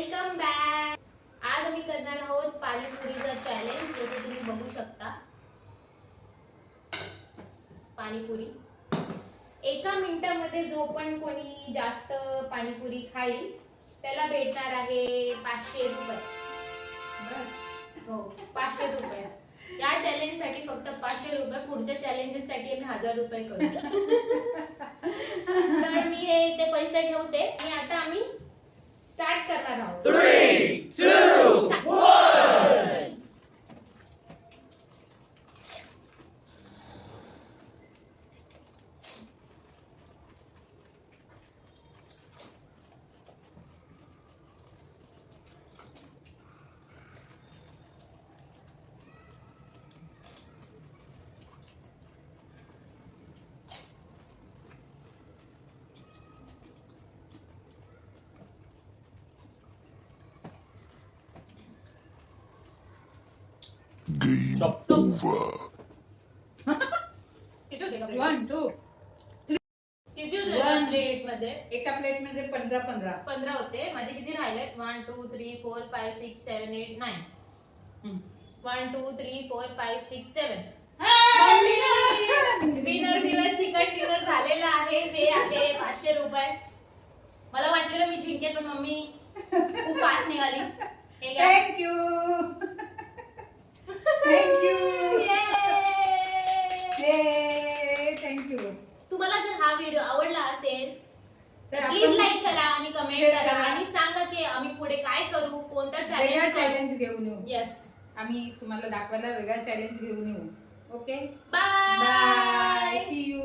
Welcome back. आज आम्ही करणार आहोत पाणीपुरीचा चॅलेंज. जसे तुम्ही बघू शकता, पाणीपुरी एका मिनिटामध्ये जो पण कोणी जास्त पाणीपुरी खाईल त्याला भेटणार आहे 500 रुपये. बस हो, 500 रुपये. या चॅलेंज साठी फक्त 500 रुपये. पुढच्या चॅलेंजेस साठी आम्ही 1000 रुपये करू. तर मी हे ते पैसे ठेवते आणि आता आम्ही स्टार्ट करणार आहोत. 3, 2, 1. Game over. 1 2 किती होते प्लेट मध्ये? एका प्लेट मध्ये 15 15 होते. माझे किती राहिले? 1 2 3 4 5 6 7 8 9. 1 2 3 4 5 6 7. विनर चिकन डिनर झालेला आहे. जे आहे 500 रुपये. मला वाटलेलं मी जिंकेल पण मम्मी खूप फास्ट निघाली. हे घ्या. Thank you Yay! थँक्यू. तुम्हाला जर हा व्हिडिओ आवडला असेल तर प्लीज लाईक करा आणि कमेंट share करा करा. आणि सांगा की आम्ही पुढे काय करू, कोणता वेगळा चॅलेंज. चॅलेंज घेऊन येऊ. येस. आम्ही तुम्हाला दाखवायला वेगळा चॅलेंज घेऊन येऊ. Okay bye. Bye. See you.